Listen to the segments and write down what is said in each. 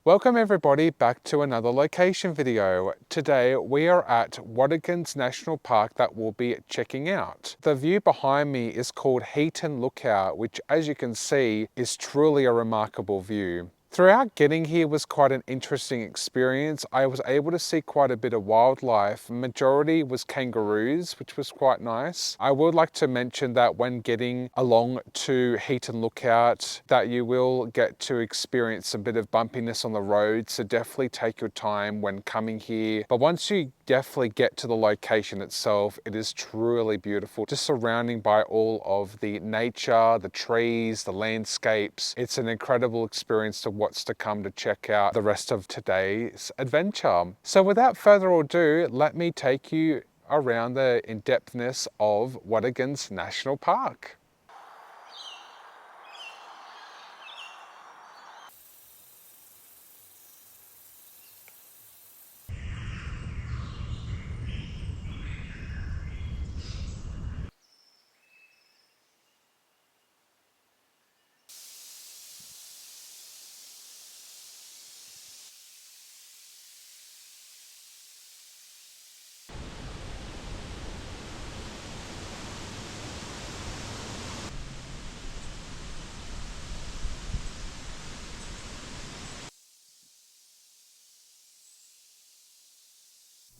Welcome everybody back to another location video. Today we are at Watagans National Park that we'll be checking out. The view behind me is called Heaton Lookout, which as you can see is truly a remarkable view. Throughout getting here was quite an interesting experience. I was able to see quite a bit of wildlife. Majority was kangaroos, which was quite nice. I would like to mention that when getting along to Heaton Lookout, that you will get to experience a bit of bumpiness on the road, so definitely take your time when coming here. But once you definitely get to the location itself, it is truly beautiful. Just surrounding by all of the nature, the trees, the landscapes. It's an incredible experience to what's to come to check out the rest of today's adventure. So without further ado, let me take you around the in-depthness of Watagans National Park.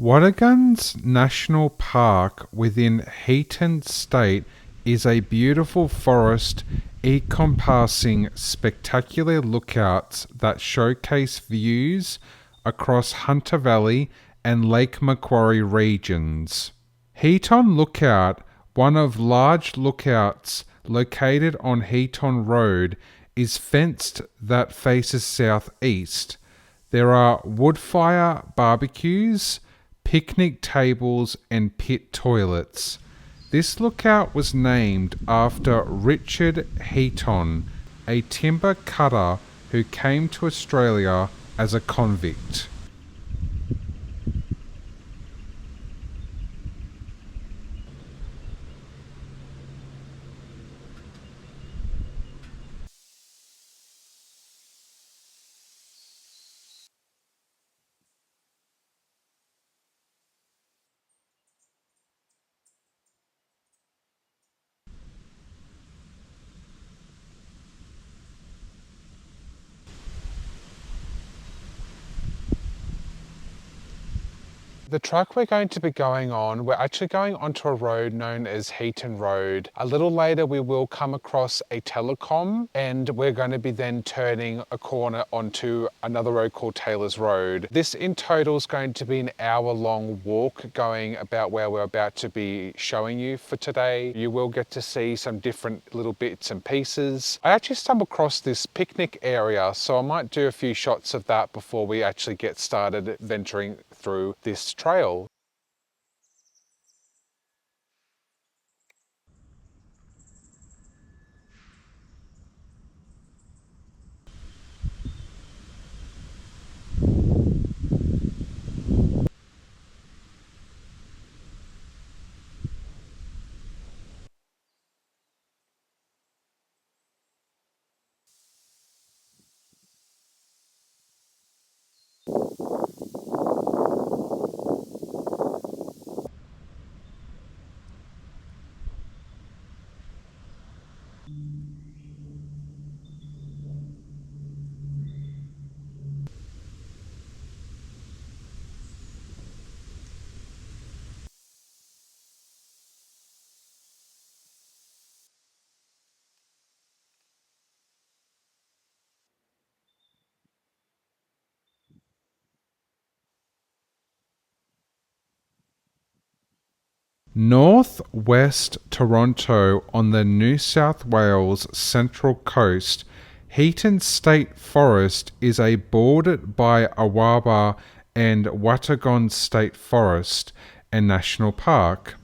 Watagans National Park within Heaton State is a beautiful forest encompassing spectacular lookouts that showcase views across Hunter Valley and Lake Macquarie regions. Heaton Lookout, one of large lookouts located on Heaton Road, is fenced that faces southeast. There are wood-fire barbecues, picnic tables and pit toilets. This lookout was named after Richard Heaton, a timber cutter who came to Australia as a convict. The track we're going to be going on, we're actually going onto a road known as Heaton Road. A little later we will come across a telecom and we're going to be then turning a corner onto another road called Taylor's Road. This in total is going to be an hour-long walk going about where we're about to be showing you for today. You will get to see some different little bits and pieces. I actually stumbled across this picnic area, so I might do a few shots of that before we actually get started venturing through this trail. Northwest Toronto on the New South Wales Central Coast, Heaton State Forest is bordered by Awaba and Watagans State Forest and National Park.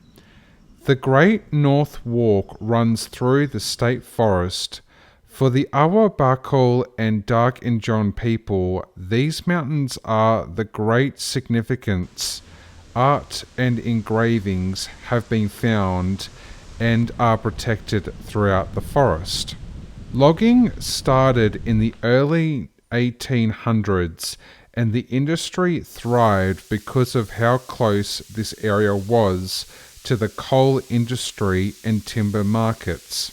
The Great North Walk runs through the state forest. For the Awabakal and Dark Injun people, these mountains are the great significance. Art and engravings have been found and are protected throughout the forest. Logging started in the early 1800s, and the industry thrived because of how close this area was to the coal industry and timber markets.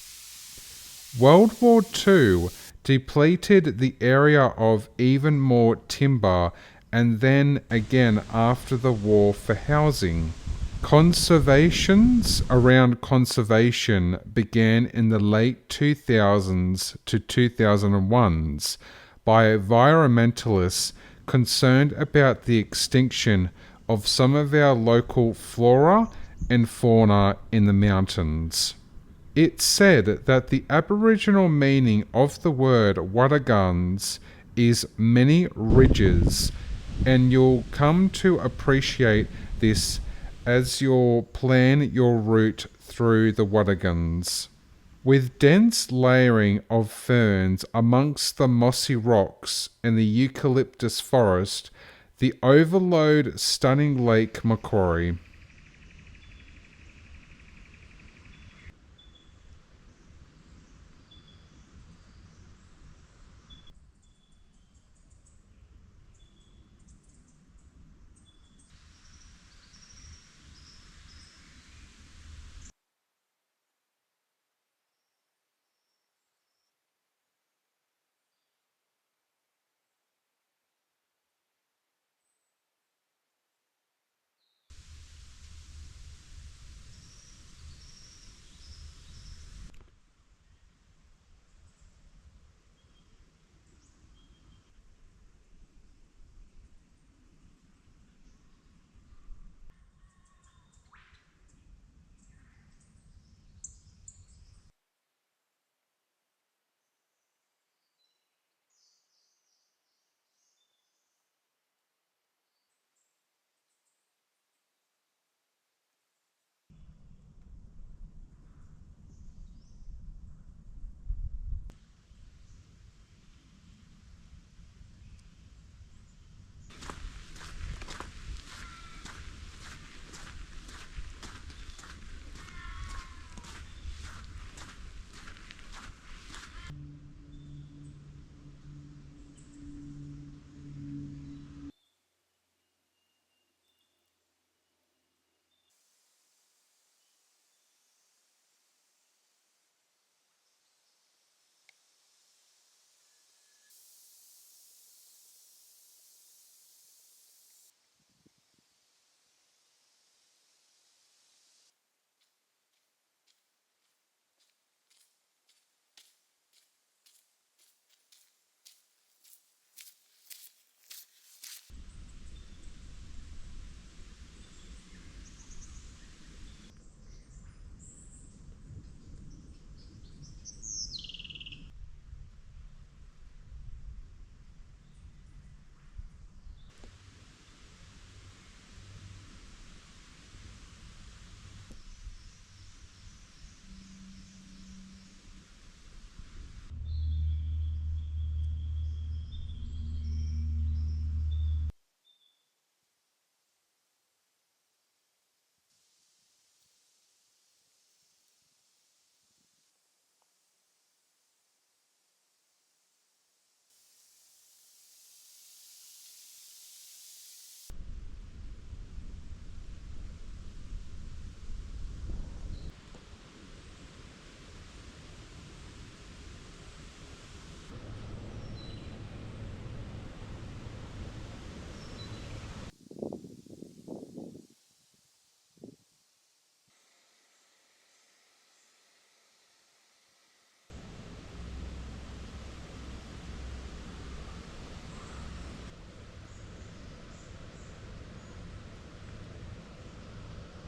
World War II depleted the area of even more timber, and then again after the war for housing. Conservations around conservation began in the late 2000s to 2001s by environmentalists concerned about the extinction of some of our local flora and fauna in the mountains. It's said that the Aboriginal meaning of the word Watagans is many ridges, and you'll come to appreciate this as you plan your route through the Watagans. With dense layering of ferns amongst the mossy rocks and the eucalyptus forest, the overload stunning Lake Macquarie.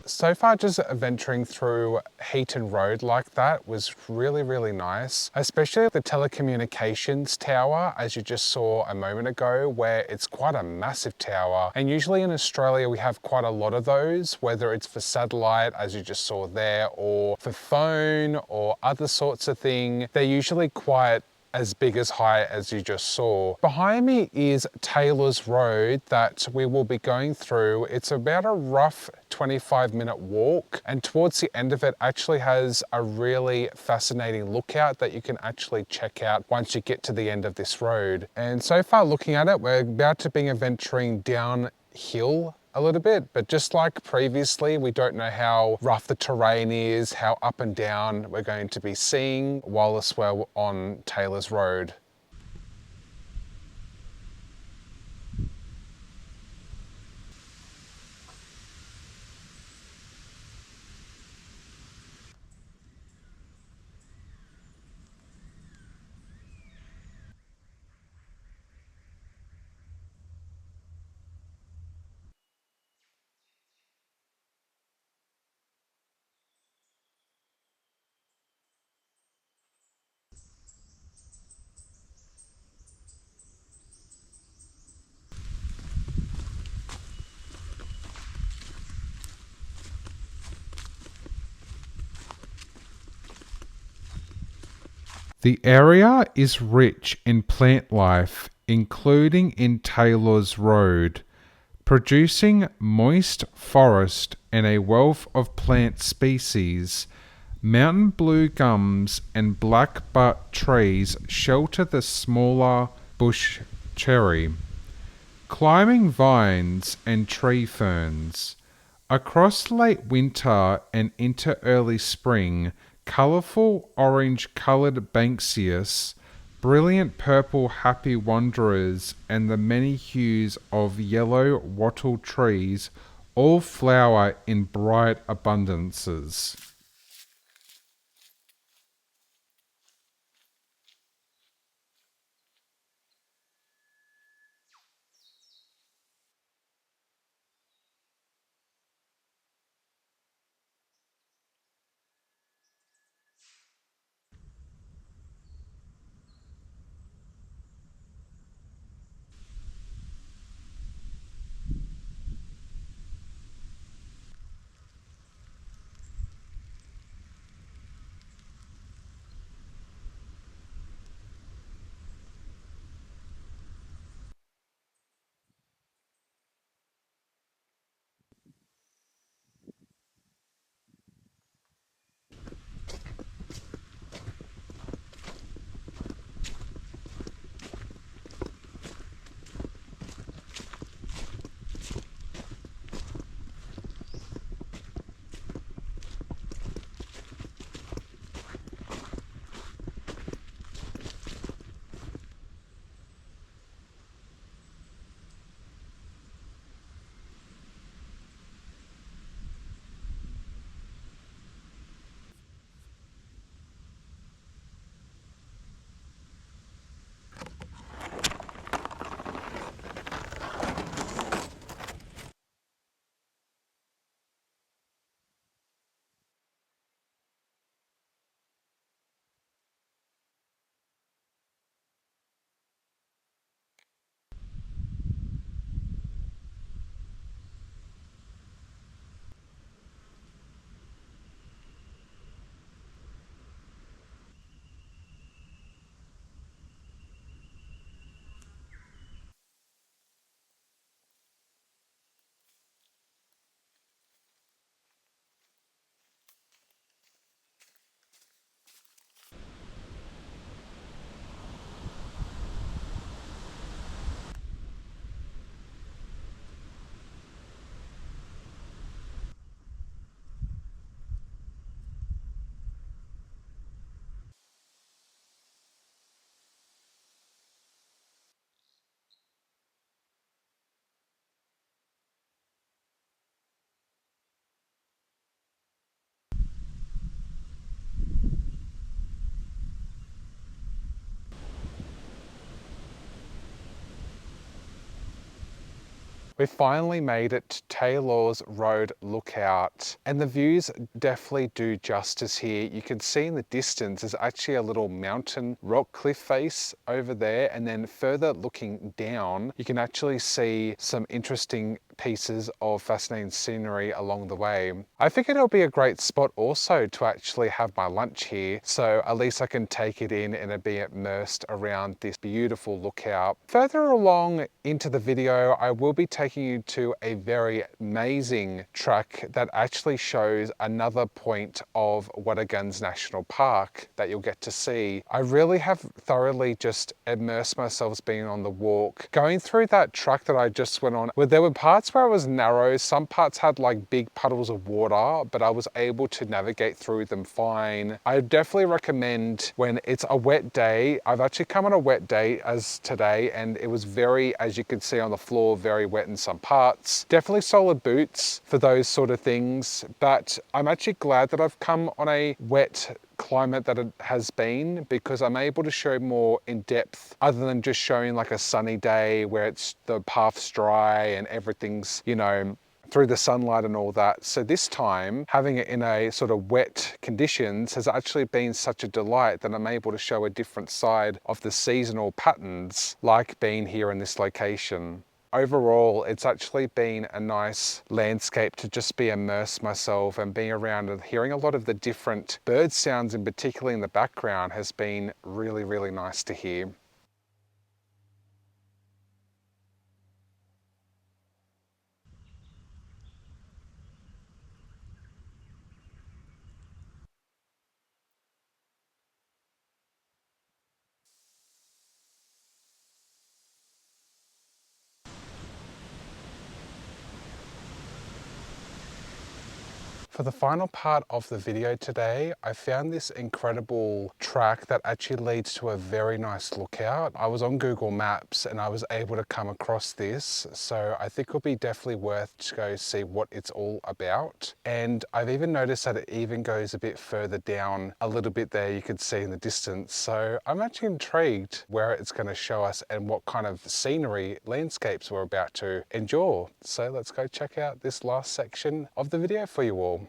So far, just venturing through Heaton Road like that was really nice, especially the telecommunications tower, as you just saw a moment ago, where it's quite a massive tower. And usually in Australia, we have quite a lot of those, whether it's for satellite, as you just saw there, or for phone or other sorts of thing. They're usually quite as big as high as you just saw. Behind me is Taylor's Road that we will be going through. It's about a rough 25-minute walk, and towards the end of it actually has a really fascinating lookout that you can actually check out once you get to the end of this road. And so far looking at it, we're about to be venturing downhill a little bit, but just like previously, we don't know how rough the terrain is, how up and down we're going to be seeing whilst we're on Taylor's Road. The area is rich in plant life, including in Taylor's Road, producing moist forest and a wealth of plant species. Mountain blue gums and black butt trees shelter the smaller bush cherry, climbing vines and tree ferns. Across late winter and into early spring, colourful orange-coloured Banksias, brilliant purple happy wanderers, and the many hues of yellow wattle trees all flower in bright abundances. We finally made it to Taylor's Road Lookout, and the views definitely do justice here. You can see in the distance there's actually a little mountain rock cliff face over there, and then further looking down you can actually see some interesting pieces of fascinating scenery along the way. I figured it'll be a great spot also to actually have my lunch here, so at least I can take it in and be immersed around this beautiful lookout. Further along into the video, I will be taking you to a very amazing track that actually shows another point of Watagans National Park that you'll get to see. I really have thoroughly just immersed myself being on the walk. Going through that track that I just went on, where there were parts where it was narrow, some parts had like big puddles of water, but I was able to navigate through them fine. I definitely recommend when it's a wet day. I've actually come on a wet day as today, and it was very, as you can see on the floor, very wet in some parts. Definitely solid boots for those sort of things, but I'm actually glad that I've come on a wet climate that it has been, because I'm able to show more in depth other than just showing like a sunny day where it's the path's dry and everything's, you know, through the sunlight and all that. So this time, having it in a sort of wet conditions has actually been such a delight that I'm able to show a different side of the seasonal patterns, like being here in this location. Overall, it's actually been a nice landscape to just be immersed myself, and being around and hearing a lot of the different bird sounds, in particular in the background, has been really, really nice to hear. For the final part of the video today, I found this incredible track that actually leads to a very nice lookout. I was on Google Maps and I was able to come across this, so I think it'll be definitely worth to go see what it's all about. And I've even noticed that it even goes a bit further down a little bit there, you can see in the distance. So I'm actually intrigued where it's going to show us and what kind of scenery, landscapes we're about to enjoy. So let's go check out this last section of the video for you all.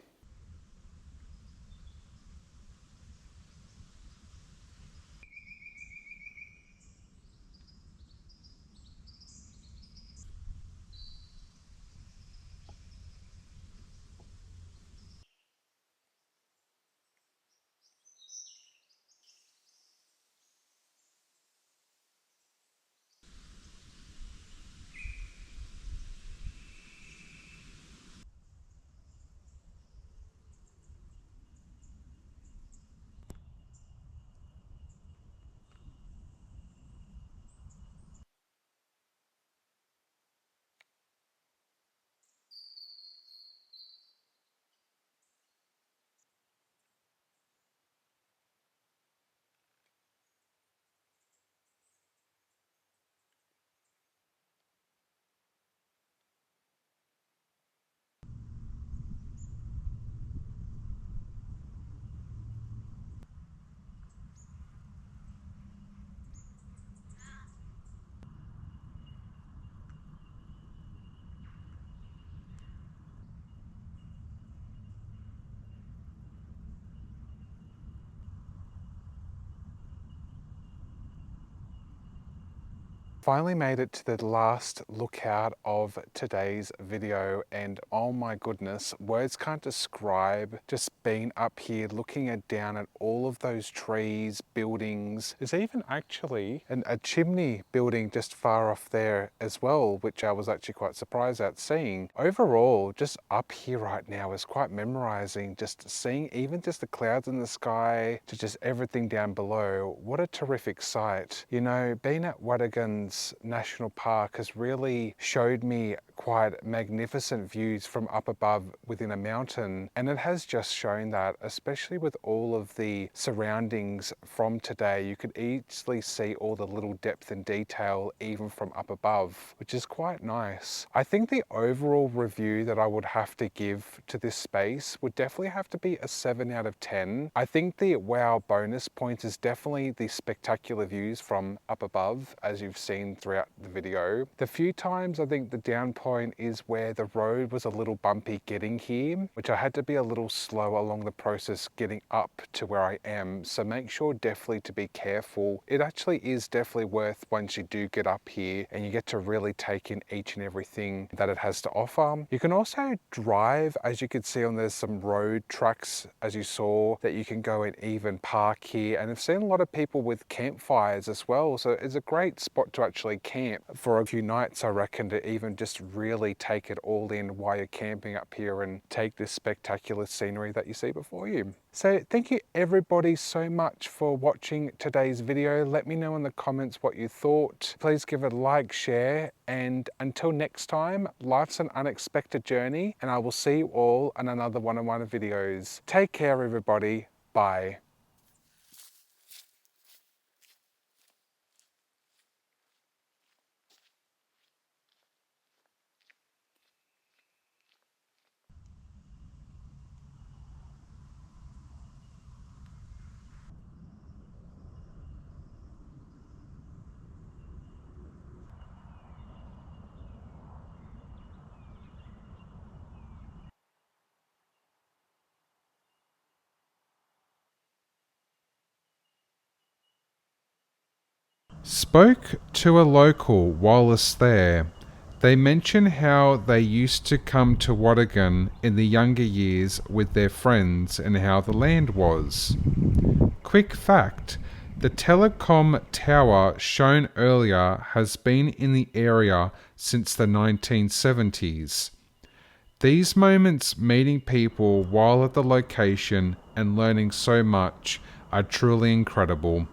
Finally made it to the last lookout of today's video, and oh my goodness, words can't describe just being up here looking down at all of those trees, buildings. There's even actually a chimney building just far off there as well, which I was actually quite surprised at seeing. Overall, just up here right now is quite memorizing, just seeing even just the clouds in the sky to just everything down below. What a terrific sight. You know, being at Watagans National Park has really showed me quite magnificent views from up above within a mountain, and it has just shown that, especially with all of the surroundings from today, you could easily see all the little depth and detail even from up above, which is quite nice. I think the overall review that I would have to give to this space would definitely have to be a 7 out of 10. I think the wow bonus point is definitely the spectacular views from up above, as you've seen throughout the video. The few times I think the down point point is where the road was a little bumpy getting here, which I had to be a little slow along the process getting up to where I am. So make sure definitely to be careful. It actually is definitely worth once you do get up here and you get to really take in each and everything that it has to offer. You can also drive, as you can see on there's some road tracks as you saw that you can go and even park here, and I've seen a lot of people with campfires as well, so it's a great spot to actually camp for a few nights, I reckon, to even just really take it all in while you're camping up here and take this spectacular scenery that you see before you. So thank you everybody so much for watching today's video. Let me know in the comments what you thought. Please give it a like, share, and until next time, life's an unexpected journey, and I will see you all in another one of my videos. Take care everybody. Bye. Spoke to a local whilst there. They mention how they used to come to Watagan in the younger years with their friends and how the land was. Quick fact, the telecom tower shown earlier has been in the area since the 1970s. These moments meeting people while at the location and learning so much are truly incredible.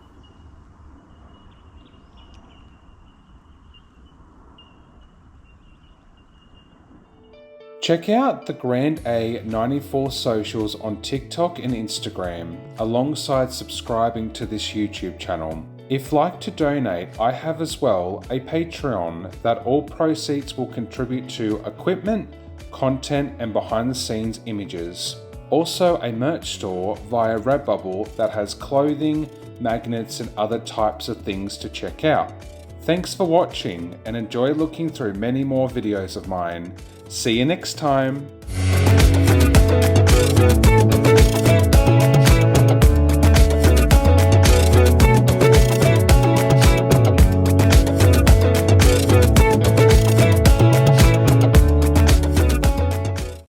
Check out the Granda 94 socials on TikTok and Instagram, alongside subscribing to this YouTube channel. If like to donate, I have as well a Patreon that all proceeds will contribute to equipment, content and behind the scenes images. Also a merch store via Redbubble that has clothing, magnets and other types of things to check out. Thanks for watching and enjoy looking through many more videos of mine. See you next time.